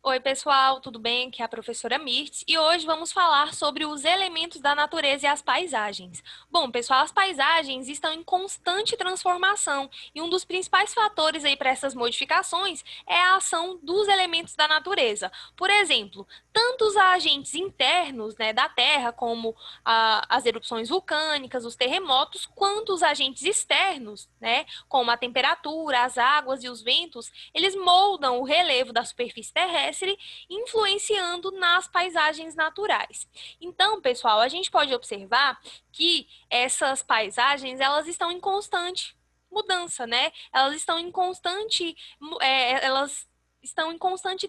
Oi, pessoal, tudo bem? Aqui é a professora Mirtz e hoje vamos falar sobre os elementos da natureza e as paisagens. Bom, pessoal, as paisagens estão em constante transformação e um dos principais fatores aí para essas modificações é a ação dos elementos da natureza. Por exemplo, tanto os agentes internos, né, da Terra, como as erupções vulcânicas, os terremotos, quanto os agentes externos, né, como a temperatura, as águas e os ventos, eles moldam o relevo da superfície terrestre, influenciando nas paisagens naturais. Então, pessoal, a gente pode observar que essas paisagens, elas estão em constante mudança, né? Elas estão em constante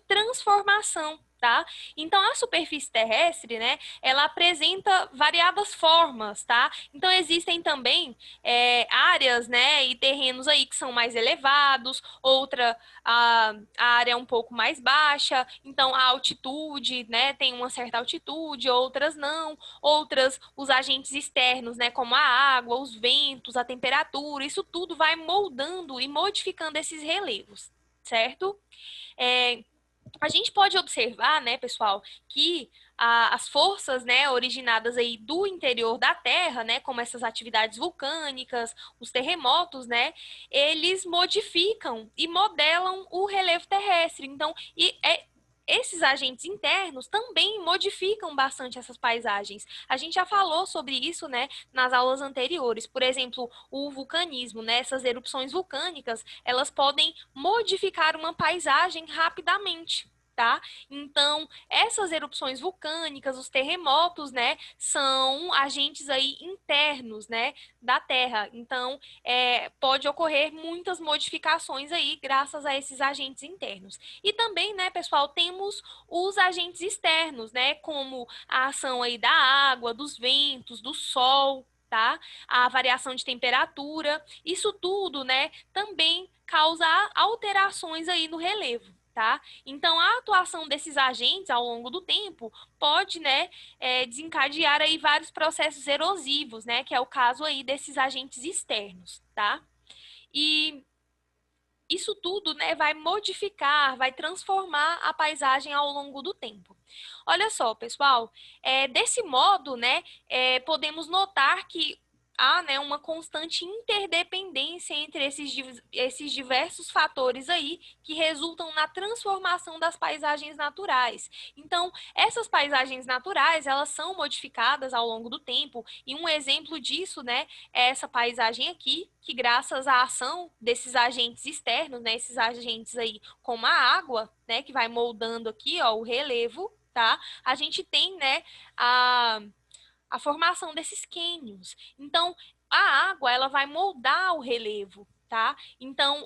transformação. Tá? Então, a superfície terrestre, né, ela apresenta variadas formas, tá? Então, existem também áreas, né, e terrenos aí que são mais elevados, a área é um pouco mais baixa, então a altitude, né, tem uma certa altitude, outras não, outras os agentes externos, né, como a água, os ventos, a temperatura, isso tudo vai moldando e modificando esses relevos, certo? É, a gente pode observar, né, pessoal, que as forças, né, originadas aí do interior da Terra, né, como essas atividades vulcânicas, os terremotos, né, eles modificam e modelam o relevo terrestre. Então, esses agentes internos também modificam bastante essas paisagens. A gente já falou sobre isso, né, nas aulas anteriores. Por exemplo, o vulcanismo, né, essas erupções vulcânicas, elas podem modificar uma paisagem rapidamente. Tá? Então, essas erupções vulcânicas, os terremotos, né, são agentes aí internos, né, da Terra. Então, pode ocorrer muitas modificações aí graças a esses agentes internos. E também, né, pessoal, temos os agentes externos, né, como a ação aí da água, dos ventos, do sol, tá? A variação de temperatura, isso tudo, né, também causa alterações aí no relevo. Tá? Então, a atuação desses agentes ao longo do tempo pode, né, desencadear aí vários processos erosivos, né, que é o caso aí desses agentes externos, tá? E isso tudo, né, vai modificar, vai transformar a paisagem ao longo do tempo. Olha só, pessoal, desse modo, né, podemos notar que há, né, uma constante interdependência entre esses diversos fatores aí que resultam na transformação das paisagens naturais. Então, essas paisagens naturais, elas são modificadas ao longo do tempo, e um exemplo disso, né, é essa paisagem aqui, que graças à ação desses agentes externos, né, esses agentes aí como a água, né, que vai moldando aqui, ó, o relevo, tá? A gente tem, né, a formação desses cânions. Então, a água, ela vai moldar o relevo, tá? Então,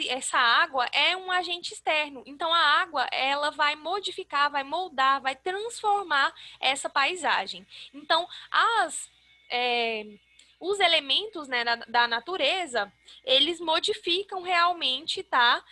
essa água é um agente externo. Então, a água, ela vai modificar, vai moldar, vai transformar essa paisagem. Então, os elementos, né, da natureza, eles modificam realmente, tá?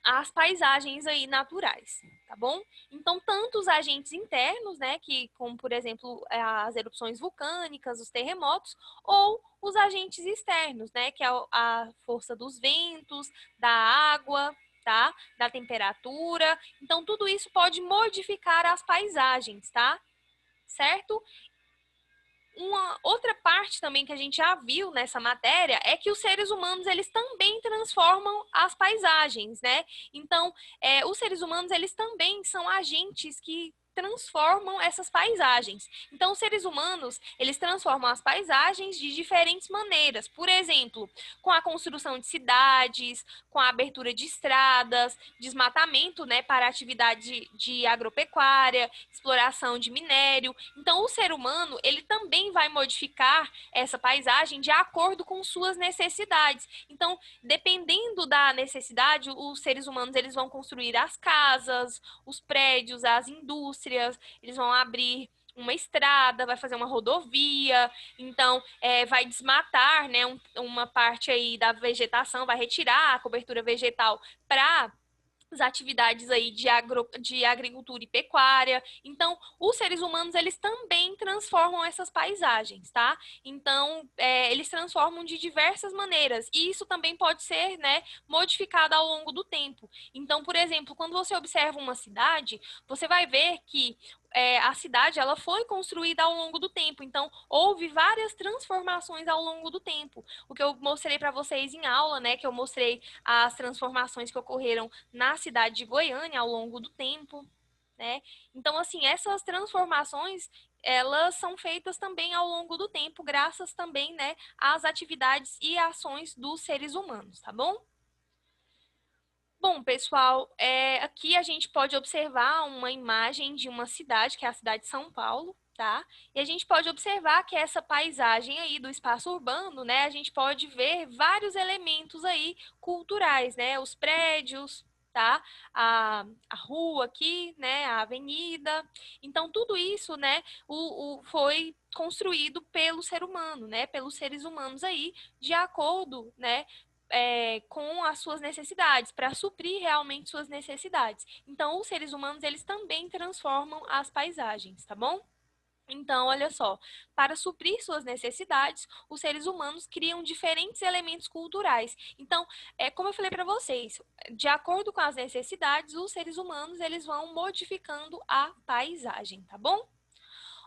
As paisagens aí naturais, tá bom? Então, tanto os agentes internos, né, que como, por exemplo, as erupções vulcânicas, os terremotos, ou os agentes externos, né, que é a força dos ventos, da água, tá? Da temperatura. Então, tudo isso pode modificar as paisagens, tá? Certo? Uma outra parte também que a gente já viu nessa matéria é que os seres humanos, eles também transformam as paisagens, né? Então, os seres humanos, eles também são agentes que transformam essas paisagens. Então, os seres humanos, eles transformam as paisagens de diferentes maneiras. Por exemplo, com a construção de cidades, com a abertura de estradas, desmatamento, né, para atividade de agropecuária, exploração de minério. Então, o ser humano, ele também vai modificar essa paisagem de acordo com suas necessidades. Então, dependendo da necessidade, os seres humanos, eles vão construir as casas, os prédios, as indústrias, eles vão abrir uma estrada, vai fazer uma rodovia, então vai desmatar, né, uma parte aí da vegetação, vai retirar a cobertura vegetal para as atividades aí de agricultura e pecuária. Então, os seres humanos, eles também transformam essas paisagens, tá? Então, eles transformam de diversas maneiras. E isso também pode ser, né, modificado ao longo do tempo. Então, por exemplo, quando você observa uma cidade, você vai ver que a cidade ela foi construída ao longo do tempo. Então, houve várias transformações ao longo do tempo. O que eu mostrei para vocês em aula, né, que eu mostrei as transformações que ocorreram na cidade de Goiânia ao longo do tempo, né? Então, assim, essas transformações, elas são feitas também ao longo do tempo, graças também, né, às atividades e ações dos seres humanos, tá bom? Bom, pessoal, aqui a gente pode observar uma imagem de uma cidade, que é a cidade de São Paulo, tá? E a gente pode observar que essa paisagem aí do espaço urbano, né, a gente pode ver vários elementos aí culturais, né? Os prédios, tá? A rua aqui, né? A avenida. Então, tudo isso, né, foi construído pelo ser humano, né? Pelos seres humanos aí, de acordo, né? Com as suas necessidades, para suprir realmente suas necessidades. Então, os seres humanos, eles também transformam as paisagens, tá bom? Então, olha só, para suprir suas necessidades, os seres humanos criam diferentes elementos culturais. Então, como eu falei para vocês, de acordo com as necessidades, os seres humanos eles vão modificando a paisagem, tá bom?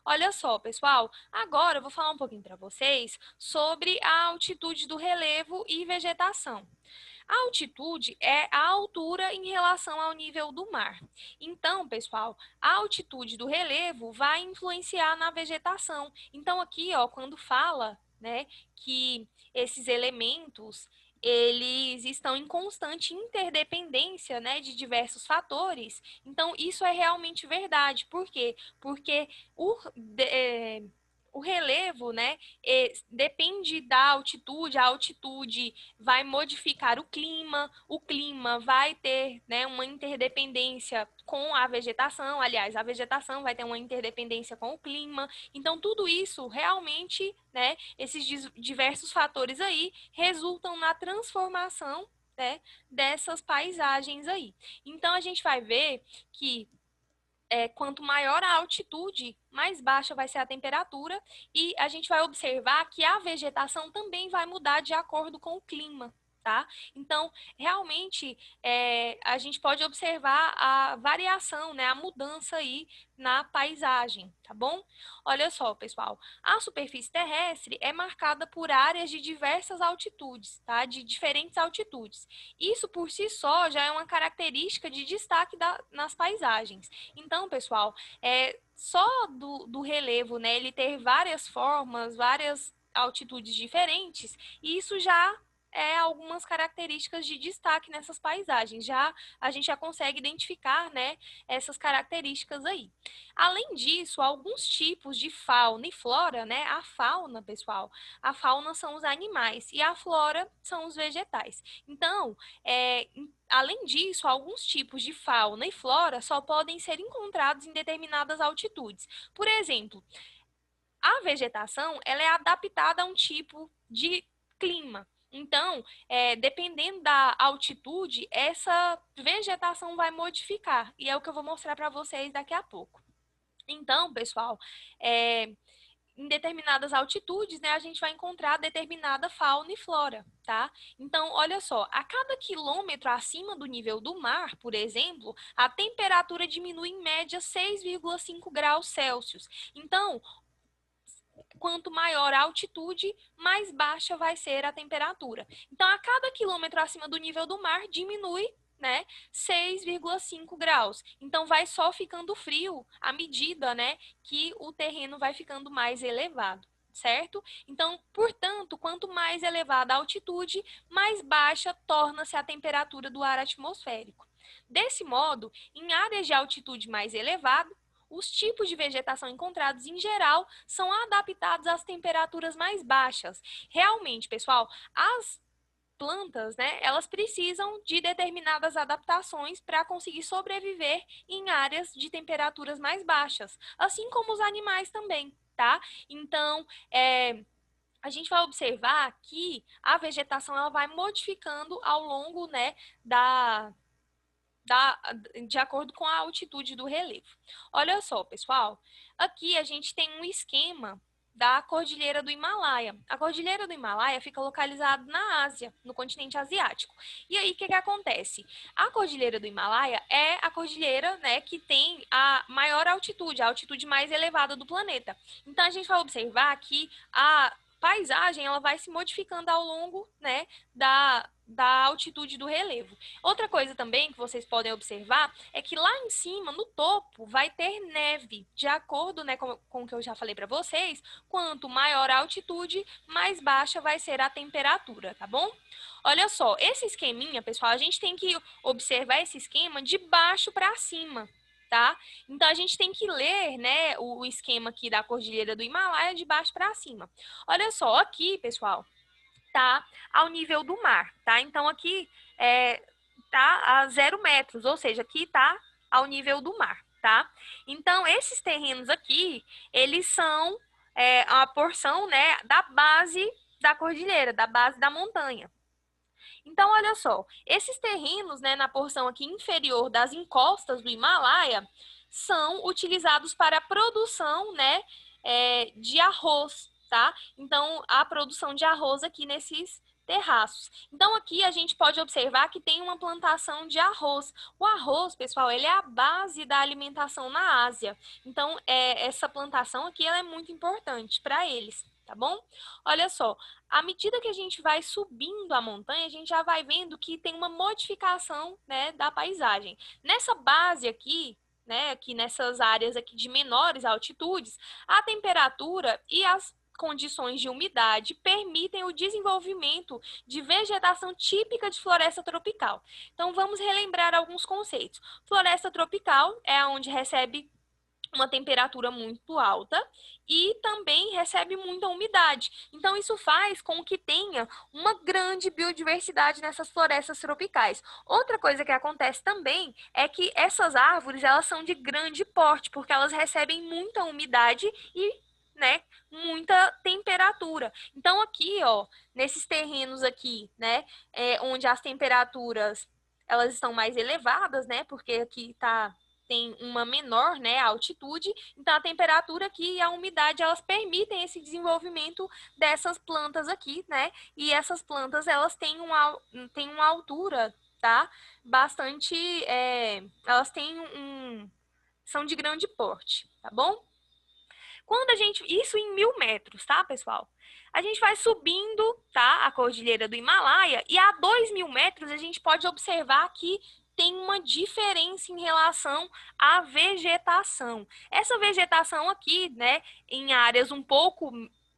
Olha só, pessoal, agora eu vou falar um pouquinho para vocês sobre a altitude do relevo e vegetação. A altitude é a altura em relação ao nível do mar. Então, pessoal, a altitude do relevo vai influenciar na vegetação. Então, aqui, ó, quando fala, né, que esses elementos eles estão em constante interdependência, né, de diversos fatores. Então, isso é realmente verdade. Por quê? Porque o, o relevo, né, depende da altitude, a altitude vai modificar o clima vai ter, né, uma interdependência com a vegetação, aliás, a vegetação vai ter uma interdependência com o clima. Então, tudo isso realmente, né, esses diversos fatores aí resultam na transformação, né, dessas paisagens aí. Então, a gente vai ver que quanto maior a altitude, mais baixa vai ser a temperatura, e a gente vai observar que a vegetação também vai mudar de acordo com o clima. Tá? Então, realmente, a gente pode observar a variação, né, a mudança aí na paisagem, tá bom? Olha só, pessoal, a superfície terrestre é marcada por áreas de diversas altitudes, tá? De diferentes altitudes. Isso por si só já é uma característica de destaque nas paisagens. Então, pessoal, só do relevo, né, ele ter várias formas, várias altitudes diferentes, e isso já algumas características de destaque nessas paisagens. Já a gente já consegue identificar, né, essas características aí. Além disso, alguns tipos de fauna e flora, né, a fauna, pessoal, a fauna são os animais e a flora são os vegetais. Então, além disso, alguns tipos de fauna e flora só podem ser encontrados em determinadas altitudes. Por exemplo, a vegetação ela é adaptada a um tipo de clima. Então, dependendo da altitude, essa vegetação vai modificar. E é o que eu vou mostrar para vocês daqui a pouco. Então, pessoal, em determinadas altitudes, né, a gente vai encontrar determinada fauna e flora, tá? Então, olha só, a cada quilômetro acima do nível do mar, por exemplo, a temperatura diminui em média 6,5 graus Celsius. Então, quanto maior a altitude, mais baixa vai ser a temperatura. Então, a cada quilômetro acima do nível do mar, diminui, né, 6,5 graus. Então, vai só ficando frio à medida, né, que o terreno vai ficando mais elevado, certo? Então, portanto, quanto mais elevada a altitude, mais baixa torna-se a temperatura do ar atmosférico. Desse modo, em áreas de altitude mais elevada, os tipos de vegetação encontrados, em geral, são adaptados às temperaturas mais baixas. Realmente, pessoal, as plantas, né, elas precisam de determinadas adaptações para conseguir sobreviver em áreas de temperaturas mais baixas, assim como os animais também, tá? Então, a gente vai observar que a vegetação ela vai modificando ao longo, né, de acordo com a altitude do relevo. Olha só, pessoal, aqui a gente tem um esquema da Cordilheira do Himalaia. A Cordilheira do Himalaia fica localizada na Ásia, no continente asiático. E aí, o que acontece? A Cordilheira do Himalaia é a cordilheira, né, que tem a maior altitude, a altitude mais elevada do planeta. Então, a gente vai observar que a paisagem ela vai se modificando ao longo, né, da altitude do relevo. Outra coisa também que vocês podem observar é que lá em cima, no topo, vai ter neve, de acordo, né, com o que eu já falei para vocês, quanto maior a altitude, mais baixa vai ser a temperatura, tá bom? Olha só, esse esqueminha, pessoal, a gente tem que observar esse esquema de baixo para cima, tá? Então, a gente tem que ler, né, o esquema aqui da Cordilheira do Himalaia de baixo para cima. Olha só, aqui, pessoal, tá ao nível do mar, tá? Então, aqui tá a 0 metros, ou seja, aqui tá ao nível do mar, tá? Então, esses terrenos aqui, eles são a porção, né, da base da cordilheira, da base da montanha. Então, olha só, esses terrenos, né, na porção aqui inferior das encostas do Himalaia, são utilizados para a produção, né, de arroz, tá? Então, a produção de arroz aqui nesses terraços. Então, aqui a gente pode observar que tem uma plantação de arroz. O arroz, pessoal, ele é a base da alimentação na Ásia. Então, essa plantação aqui ela é muito importante para eles, tá bom? Olha só, à medida que a gente vai subindo a montanha, a gente já vai vendo que tem uma modificação, né, da paisagem. Nessa base aqui, né, aqui nessas áreas aqui de menores altitudes, a temperatura e as condições de umidade permitem o desenvolvimento de vegetação típica de floresta tropical. Então, vamos relembrar alguns conceitos. Floresta tropical é onde recebe uma temperatura muito alta e também recebe muita umidade. Então, isso faz com que tenha uma grande biodiversidade nessas florestas tropicais. Outra coisa que acontece também é que essas árvores, elas são de grande porte, porque elas recebem muita umidade e, né, muita temperatura. Então, aqui, ó, nesses terrenos aqui, né, onde as temperaturas, elas estão mais elevadas, né, porque aqui tem uma menor, né, altitude, então a temperatura aqui e a umidade, elas permitem esse desenvolvimento dessas plantas aqui, né, e essas plantas, elas têm uma altura, tá, bastante, elas têm são de grande porte, tá bom? Quando isso em 1.000 metros, tá, pessoal? A gente vai subindo, tá, a Cordilheira do Himalaia, e a 2.000 metros a gente pode observar que tem uma diferença em relação à vegetação. Essa vegetação aqui, né, em áreas um pouco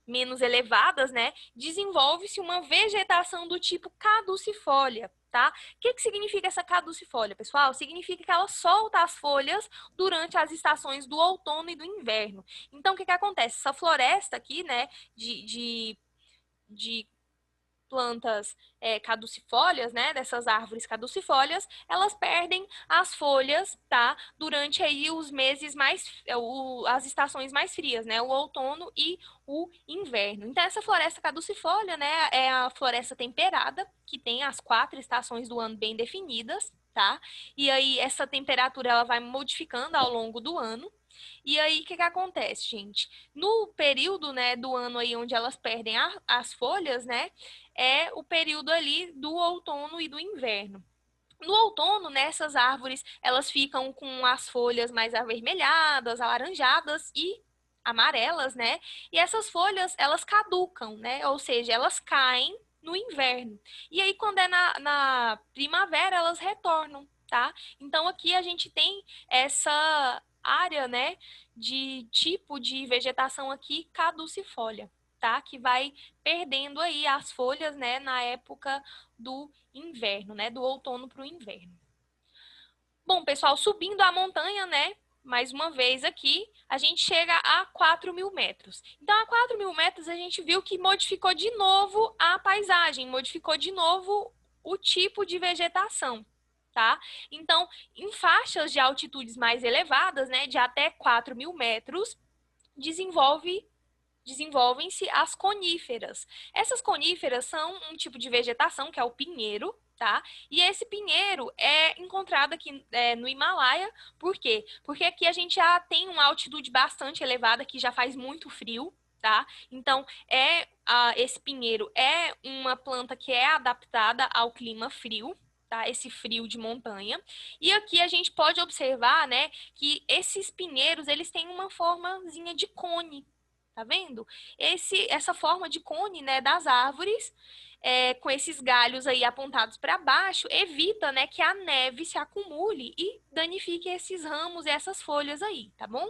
menos elevadas, né, desenvolve-se uma vegetação do tipo caducifólia, tá? O que significa essa caducifólia, pessoal? Significa que ela solta as folhas durante as estações do outono e do inverno. Então, o que acontece? Essa floresta aqui, né, de plantas caducifólias, né, dessas árvores caducifólias, elas perdem as folhas, tá, durante aí os meses as estações mais frias, né, o outono e o inverno. Então, essa floresta caducifólia, né, é a floresta temperada, que tem as 4 estações do ano bem definidas, tá? E aí, essa temperatura, ela vai modificando ao longo do ano. E aí, o que acontece, gente? No período, né, do ano aí onde elas perdem as folhas, né, é o período ali do outono e do inverno. No outono, nessas árvores, elas ficam com as folhas mais avermelhadas, alaranjadas e amarelas, né? E essas folhas, elas caducam, né? Ou seja, elas caem no inverno. E aí, quando é na primavera, elas retornam, tá? Então, aqui a gente tem essa área, né, de tipo de vegetação aqui caducifólia, tá? Que vai perdendo aí as folhas, né, na época do inverno, né, do outono para o inverno. Bom, pessoal, subindo a montanha, né, mais uma vez aqui, a gente chega a 4.000 metros. Então, a 4.000 metros, a gente viu que modificou de novo a paisagem, modificou de novo o tipo de vegetação, tá? Então, em faixas de altitudes mais elevadas, né, de até 4.000 metros, desenvolvem-se as coníferas. Essas coníferas são um tipo de vegetação, que é o pinheiro, tá? E esse pinheiro é encontrado aqui no Himalaia, por quê? Porque aqui a gente já tem uma altitude bastante elevada, que já faz muito frio, tá? Então, esse pinheiro é uma planta que é adaptada ao clima frio, tá? Esse frio de montanha. E aqui a gente pode observar, né, que esses pinheiros, eles têm uma formazinha de cone, tá vendo? Essa forma de cone, né, das árvores, com esses galhos aí apontados para baixo, evita, né, que a neve se acumule e danifique esses ramos e essas folhas aí, tá bom?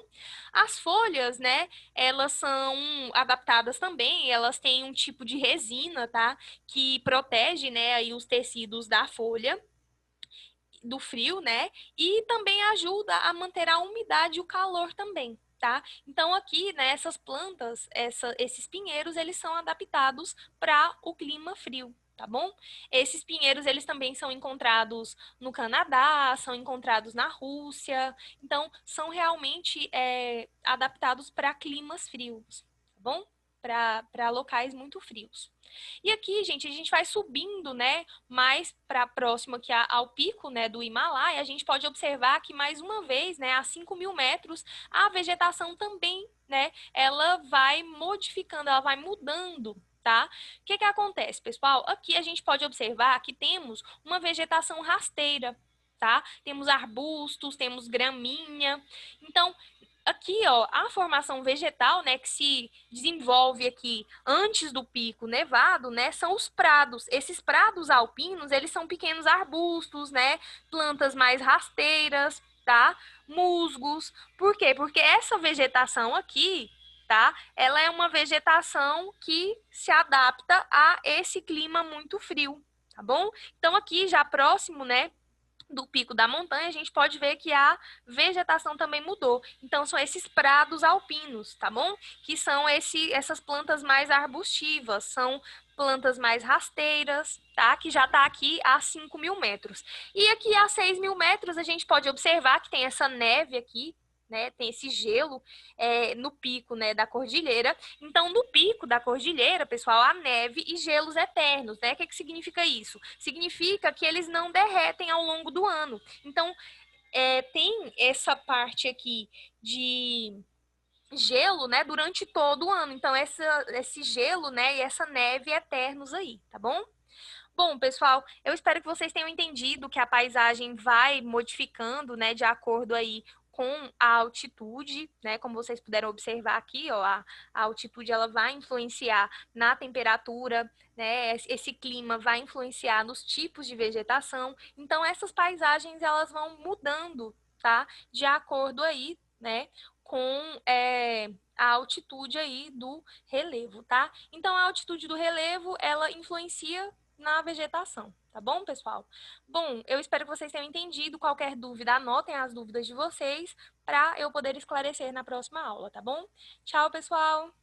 As folhas, né, elas são adaptadas também, elas têm um tipo de resina, tá, que protege, né, aí os tecidos da folha do frio, né? E também ajuda a manter a umidade e o calor também, tá? Então aqui, né, essas plantas, esses pinheiros, eles são adaptados para o clima frio, tá bom? Esses pinheiros, eles também são encontrados no Canadá, são encontrados na Rússia, então são realmente adaptados para climas frios, tá bom? Para locais muito frios. E aqui, gente, a gente vai subindo, né, mais para próximo aqui ao pico, né, do Himalaia, a gente pode observar que mais uma vez, né, a 5.000 metros, a vegetação também, né, ela vai modificando, ela vai mudando, tá? O que que acontece, pessoal? Aqui a gente pode observar que temos uma vegetação rasteira, tá? Temos arbustos, temos graminha. Então, aqui, ó, a formação vegetal, né, que se desenvolve aqui antes do pico nevado, né, são os prados. Esses prados alpinos, eles são pequenos arbustos, né, plantas mais rasteiras, tá? Musgos. Por quê? Porque essa vegetação aqui, tá? Ela é uma vegetação que se adapta a esse clima muito frio, tá bom? Então aqui já próximo, né, do pico da montanha, a gente pode ver que a vegetação também mudou. Então, são esses prados alpinos, tá bom? Que são essas plantas mais arbustivas, são plantas mais rasteiras, tá? Que já está aqui a 5.000 metros. E aqui a 6.000 metros, a gente pode observar que tem essa neve aqui, né? Tem esse gelo no pico, né, da cordilheira. Então, no pico da cordilheira, pessoal, há neve e gelos eternos, né? O que significa isso? Significa que eles não derretem ao longo do ano. Então, tem essa parte aqui de gelo, né, durante todo o ano. Então, esse gelo, né, e essa neve eternos aí, tá bom? Bom, pessoal, eu espero que vocês tenham entendido que a paisagem vai modificando, né, de acordo aí com a altitude, né, como vocês puderam observar aqui, ó, a altitude ela vai influenciar na temperatura, né, esse clima vai influenciar nos tipos de vegetação, então essas paisagens elas vão mudando, tá, de acordo aí, né, com a altitude aí do relevo, tá? Então a altitude do relevo ela influencia na vegetação, tá bom, pessoal? Bom, eu espero que vocês tenham entendido. Qualquer dúvida, anotem as dúvidas de vocês para eu poder esclarecer na próxima aula, tá bom? Tchau, pessoal!